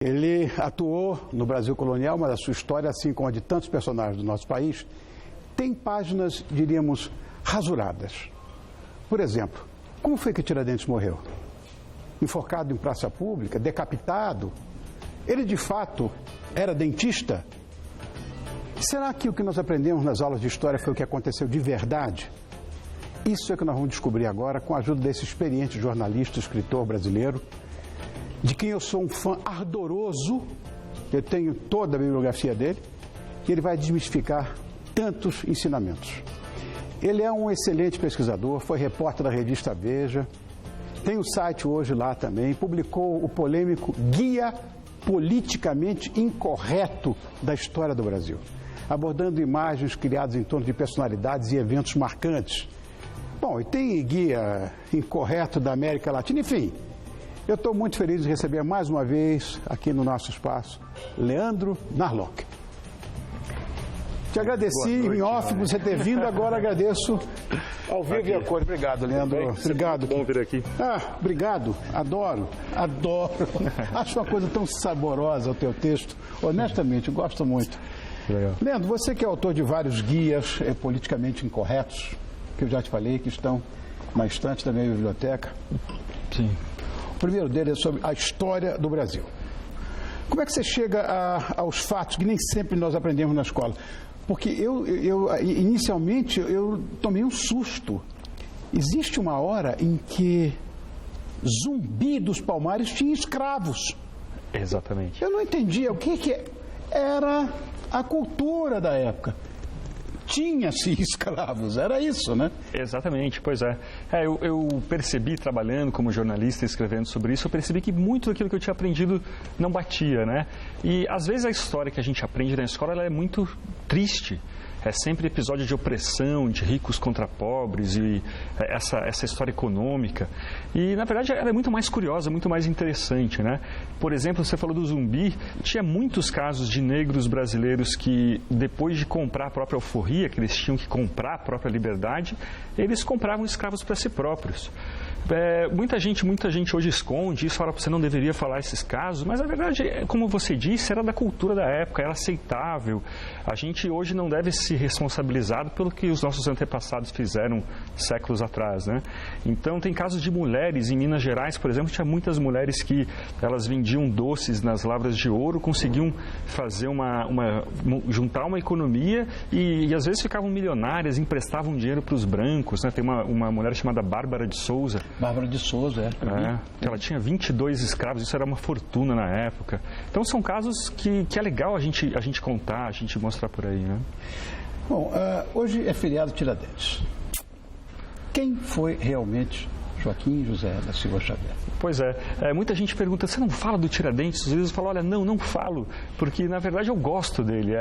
Ele atuou no Brasil colonial, mas a sua história, assim como a de tantos personagens do nosso país, tem páginas, diríamos, rasuradas. Por exemplo, como foi que Tiradentes morreu? Enforcado em praça pública, decapitado? Ele, de fato, era dentista? Será que o que nós aprendemos nas aulas de história foi o que aconteceu de verdade? Isso é que nós vamos descobrir agora com a ajuda desse experiente jornalista, escritor brasileiro, de quem eu sou um fã ardoroso. Eu tenho toda a bibliografia dele, e ele vai desmistificar tantos ensinamentos. Ele é um excelente pesquisador, foi repórter da revista Veja, tem um site hoje lá também, publicou o polêmico Guia Politicamente Incorreto da História do Brasil, abordando imagens criadas em torno de personalidades e eventos marcantes. Bom, e tem Guia Incorreto da América Latina, enfim. Eu estou muito feliz de receber mais uma vez, aqui no nosso espaço, Leandro Narlock. Te agradeci em off por você ter vindo, agora agradeço ao vivo e a cor. Obrigado, Leandro. Obrigado. Bom vir aqui. Obrigado. Adoro. Acho uma coisa tão saborosa o teu texto. Honestamente, gosto muito. Legal. Leandro, você que é autor de vários guias politicamente incorretos, que eu já te falei, que estão na estante da minha biblioteca. Sim. O primeiro dele é sobre a história do Brasil. Como é que você chega aos fatos que nem sempre nós aprendemos na escola? Porque inicialmente, eu tomei um susto. Existe uma hora em que Zumbi dos Palmares tinha escravos. Exatamente. Eu não entendia o que era a cultura da época. Tinha-se escravos, era isso, né? Exatamente, pois é. Eu percebi, trabalhando como jornalista, escrevendo sobre isso, eu percebi que muito daquilo que eu tinha aprendido não batia, né? E às vezes a história que a gente aprende na escola, ela é muito triste. É sempre episódio de opressão, de ricos contra pobres e essa história econômica. E, na verdade, ela é muito mais curiosa, muito mais interessante, né? Por exemplo, você falou do Zumbi, tinha muitos casos de negros brasileiros que, depois de comprar a própria alforria, que eles tinham que comprar a própria liberdade, eles compravam escravos para si próprios. Muita gente hoje esconde isso, fala que você não deveria falar esses casos, mas a verdade, como você disse, era da cultura da época, era aceitável. A gente hoje não deve se responsabilizar pelo que os nossos antepassados fizeram séculos atrás, né? Então tem casos de mulheres, em Minas Gerais, por exemplo, tinha muitas mulheres que elas vendiam doces nas lavras de ouro, conseguiam fazer juntar uma economia e às vezes ficavam milionárias, emprestavam dinheiro para os brancos, né? Tem uma mulher chamada Bárbara de Souza. Bárbara de Souza, ela tinha 22 escravos, isso era uma fortuna na época. Então são casos que é legal a gente contar, a gente mostrar por aí, né? Bom, hoje é feriado Tiradentes. Quem foi realmente Joaquim José da Silva Xavier? Pois muita gente pergunta, você não fala do Tiradentes? Às vezes eu falo, olha, não falo, porque na verdade eu gosto dele.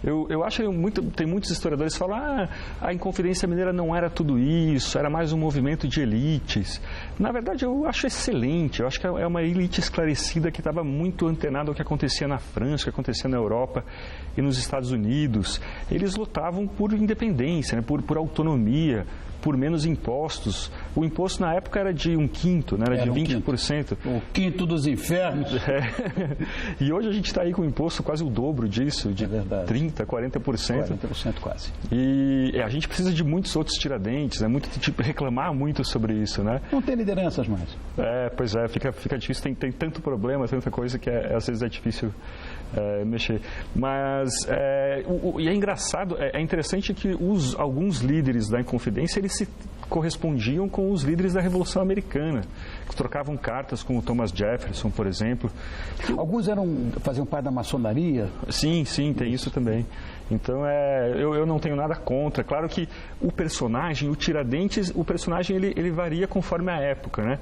Eu acho que tem muitos historiadores que falam, a Inconfidência Mineira não era tudo isso, era mais um movimento de elites. Na verdade eu acho excelente, eu acho que é uma elite esclarecida que estava muito antenada ao que acontecia na França, o que acontecia na Europa e nos Estados Unidos. Eles lutavam por independência, né, por autonomia, por menos impostos. O imposto na época era de 1/5, né? Era de 20%. O quinto dos infernos. E hoje a gente está aí com o imposto quase o dobro disso, de 30%, 40%. 40% quase. E a gente precisa de muitos outros Tiradentes, né? Reclamar muito sobre isso, né? Não tem lideranças mais. Pois é, fica difícil, tem tanto problema, tanta coisa que às vezes é difícil mexer. Mas, e é engraçado, é interessante que alguns líderes da Inconfidência, eles se correspondiam com os líderes da Revolução Americana, que trocavam cartas com o Thomas Jefferson, por exemplo. Alguns faziam parte da maçonaria? Sim, tem isso também. Então, eu não tenho nada contra. Claro que o personagem, o Tiradentes, ele varia conforme a época, né?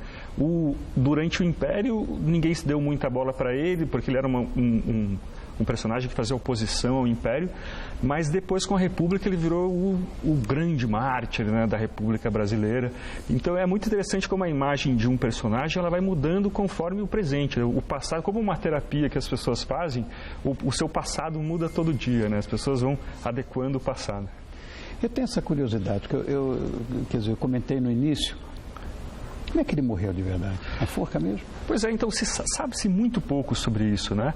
Durante o Império, ninguém se deu muita bola para ele, porque ele era um personagem que fazia oposição ao Império, mas depois com a República ele virou o grande mártir, né, da República Brasileira. Então é muito interessante como a imagem de um personagem ela vai mudando conforme o presente. O passado, como uma terapia que as pessoas fazem, o seu passado muda todo dia, né? As pessoas vão adequando o passado. Eu tenho essa curiosidade, que eu comentei no início. Como é que ele morreu de verdade? A forca mesmo? Pois é, então sabe-se muito pouco sobre isso, né?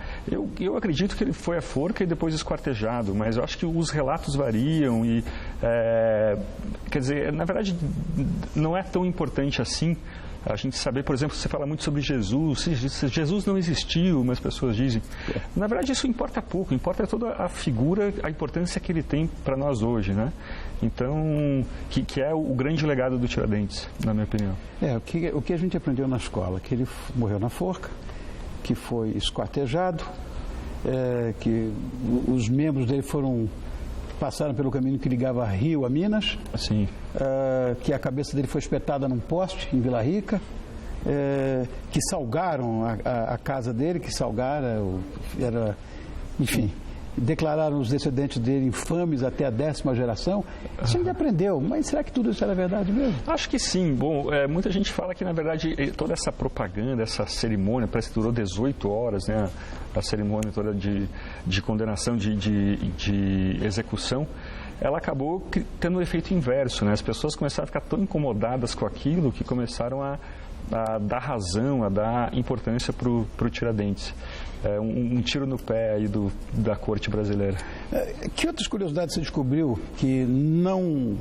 Eu acredito que ele foi a forca e depois esquartejado, mas eu acho que os relatos variam e, quer dizer, na verdade, não é tão importante assim a gente saber, por exemplo, você fala muito sobre Jesus, Jesus não existiu, mas as pessoas dizem. Na verdade, isso importa pouco, importa toda a figura, a importância que ele tem para nós hoje, né? Então, que é o grande legado do Tiradentes, na minha opinião. O que a gente aprendeu na escola, que ele morreu na forca, que foi esquartejado, que os membros dele passaram pelo caminho que ligava Rio a Minas, assim. Que a cabeça dele foi espetada num poste em Vila Rica, que salgaram a casa dele, enfim, declararam os descendentes dele infames até a 10ª geração. Isso a gente aprendeu, mas será que tudo isso era verdade mesmo? Acho que sim. Bom, muita gente fala que, na verdade, toda essa propaganda, essa cerimônia, parece que durou 18 horas, né? A cerimônia toda de condenação, de execução, ela acabou tendo um efeito inverso, né? As pessoas começaram a ficar tão incomodadas com aquilo que começaram a dar razão, a dar importância para o Tiradentes. Um tiro no pé aí da corte brasileira. Que outras curiosidades você descobriu que não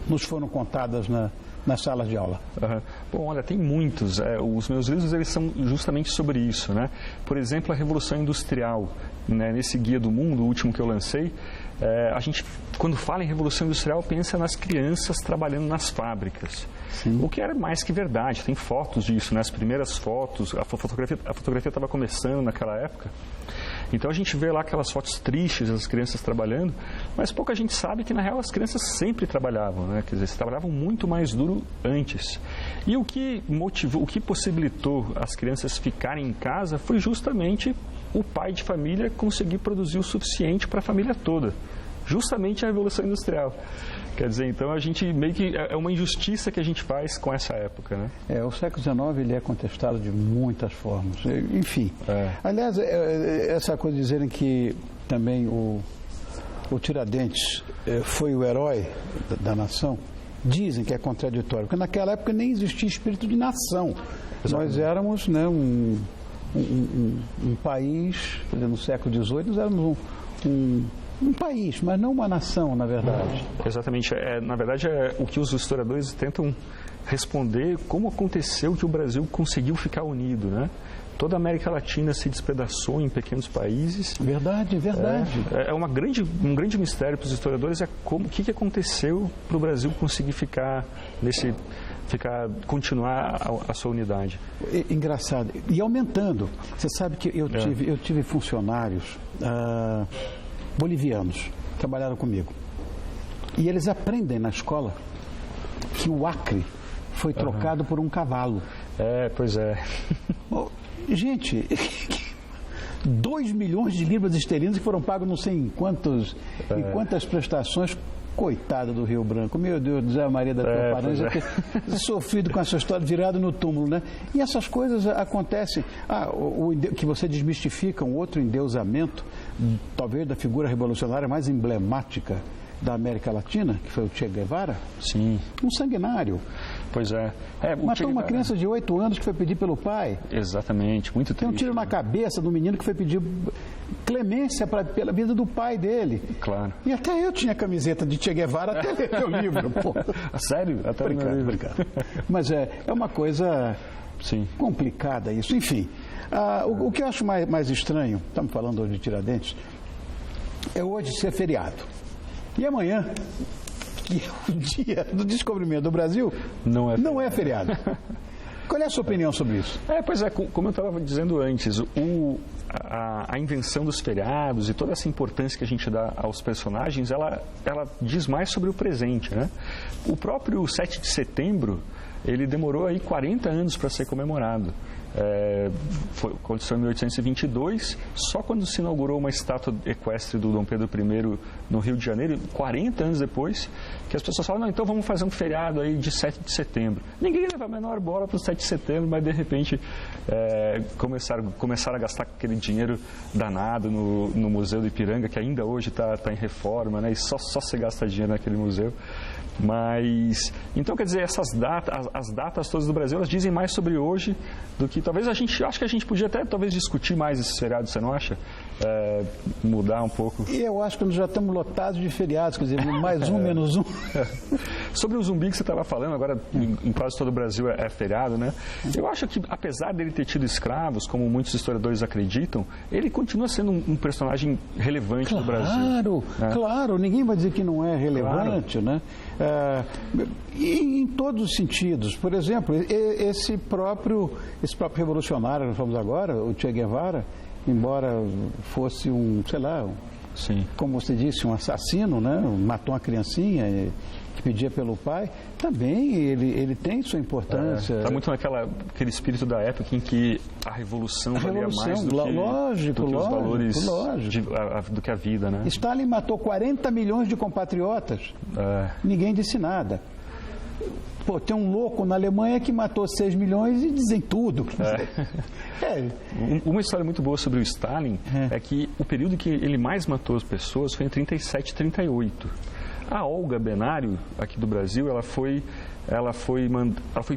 nos foram contadas nas salas de aula? Bom, olha, tem muitos. Os meus livros eles são justamente sobre isso, né? Por exemplo, a Revolução Industrial, né? Nesse Guia do Mundo, o último que eu lancei, a gente, quando fala em Revolução Industrial, pensa nas crianças trabalhando nas fábricas. Sim. O que era mais que verdade. Tem fotos disso, né? As primeiras fotos, a fotografia estava começando naquela época. Então a gente vê lá aquelas fotos tristes das crianças trabalhando, mas pouca gente sabe que na real as crianças sempre trabalhavam, né? Quer dizer, trabalhavam muito mais duro antes. E o que motivou, o que possibilitou as crianças ficarem em casa foi justamente o pai de família conseguir produzir o suficiente para a família toda. Justamente a Revolução Industrial. Quer dizer, então a gente meio que é uma injustiça que a gente faz com essa época, né? O século XIX ele é contestado de muitas formas. Enfim. Aliás, essa coisa de dizerem que também o Tiradentes foi o herói da nação, dizem que é contraditório, porque naquela época nem existia espírito de nação. Exatamente. Nós éramos, né, um país, quer dizer, no século XVIII nós éramos um país, mas não uma nação, na verdade. Exatamente. Na verdade, é o que os historiadores tentam responder, como aconteceu que o Brasil conseguiu ficar unido, né? Toda a América Latina se despedaçou em pequenos países. Verdade. Um grande mistério para os historiadores o que aconteceu para o Brasil conseguir continuar a sua unidade. Engraçado. E aumentando. Você sabe que eu tive funcionários bolivianos que trabalharam comigo. E eles aprendem na escola que o Acre foi trocado por um cavalo. Pois é. Gente, 2 milhões de libras esterlinas que foram pagos não sei em quantas prestações. Coitado do Rio Branco, meu Deus, Zé Maria da Paranha, sofrido com essa história, virado no túmulo, né? E essas coisas acontecem. Que você desmistifica um outro endeusamento, talvez da figura revolucionária mais emblemática da América Latina, que foi o Che Guevara. Sim. Um sanguinário. Pois é. Matou uma criança de 8 anos que foi pedir pelo pai. Exatamente, muito triste. Tem um tiro na cabeça do menino que foi pedir clemência pela vida do pai dele. Claro. E até eu tinha camiseta de Che Guevara até ler meu livro. Pô. Sério? Até Obrigado. Mas é uma coisa complicada isso. Enfim, o que eu acho mais estranho, estamos falando hoje de Tiradentes, é hoje ser feriado. E amanhã, que é o dia do descobrimento do Brasil, não é feriado. Qual é a sua opinião sobre isso? Pois é, como eu estava dizendo antes, a invenção dos feriados e toda essa importância que a gente dá aos personagens, ela diz mais sobre o presente, né? O próprio 7 de setembro, ele demorou aí 40 anos para ser comemorado. Aconteceu em 1822, só quando se inaugurou uma estátua equestre do Dom Pedro I no Rio de Janeiro, 40 anos depois, que as pessoas falam, não, então vamos fazer um feriado aí de 7 de setembro. Ninguém leva a menor bola para o 7 de setembro, mas de repente começaram a gastar aquele dinheiro danado no Museu do Ipiranga, que ainda hoje está em reforma, né? E só se gasta dinheiro naquele museu. Mas, então, quer dizer, essas datas, as datas todas do Brasil, elas dizem mais sobre hoje do que talvez acho que a gente podia até talvez discutir mais esses feriados, você não acha? Mudar um pouco. E eu acho que nós já estamos lotados de feriados, quer dizer, mais um, menos um. Sobre o zumbi que você estava falando, agora em quase todo o Brasil é feriado, né? Eu acho que, apesar dele ter tido escravos, como muitos historiadores acreditam, ele continua sendo um personagem relevante no Brasil. Claro, ninguém vai dizer que não é relevante, né? E em todos os sentidos. Por exemplo, esse próprio revolucionário que nós falamos agora, o Che Guevara, embora fosse sei lá, como você disse, um assassino, né? Matou uma criancinha que pedia pelo pai, também ele tem sua importância. Está muito aquele espírito da época em que a revolução valia mais do que os valores do que a vida, né? Stalin matou 40 milhões de compatriotas. Ninguém disse nada. Pô, tem um louco na Alemanha que matou 6 milhões e dizem tudo. Uma história muito boa sobre o Stalin é que o período que ele mais matou as pessoas foi em 37 e 38. A Olga Benário, aqui do Brasil, ela foi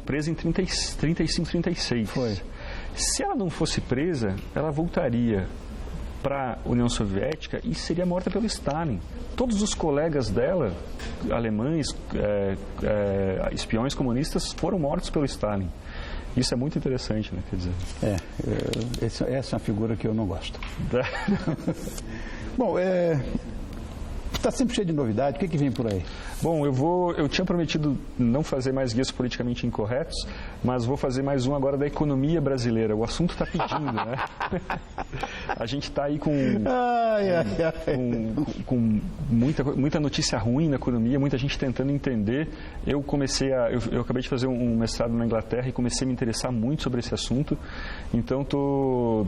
presa em 35, 36. Se ela não fosse presa, ela voltaria para a União Soviética e seria morta pelo Stalin. Todos os colegas dela, alemães, espiões comunistas, foram mortos pelo Stalin. Isso é muito interessante, né? Quer dizer... essa é uma figura que eu não gosto. Bom, está sempre cheio de novidade. O que vem por aí? Bom, eu tinha prometido não fazer mais guias politicamente incorretos, mas vou fazer mais um agora da economia brasileira. O assunto está pedindo, né? A gente está aí com muita notícia ruim na economia, muita gente tentando entender. Eu acabei de fazer um mestrado na Inglaterra e comecei a me interessar muito sobre esse assunto. Então, tô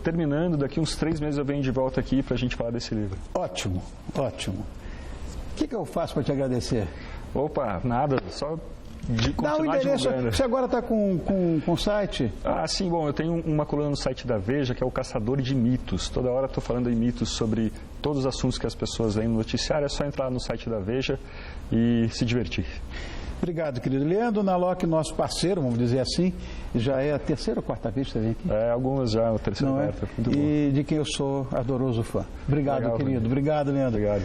terminando. Daqui uns 3 meses eu venho de volta aqui para a gente falar desse livro. Ótimo. O que eu faço para te agradecer? Opa, nada, só de continuar divulgando. Você agora está com site? Sim, bom, eu tenho uma coluna no site da Veja, que é o Caçador de Mitos. Toda hora estou falando em mitos sobre todos os assuntos que as pessoas leem no noticiário. É só entrar no site da Veja e se divertir. Obrigado, querido. Leandro Nalock, nosso parceiro, vamos dizer assim, já é a 3ª ou 4ª vez que você vem aqui? Algumas já, a 3ª ou 4ª. Muito bom. E de quem eu sou ardoroso fã. Obrigado, querido. Legal, Obrigado, Leandro. Obrigado.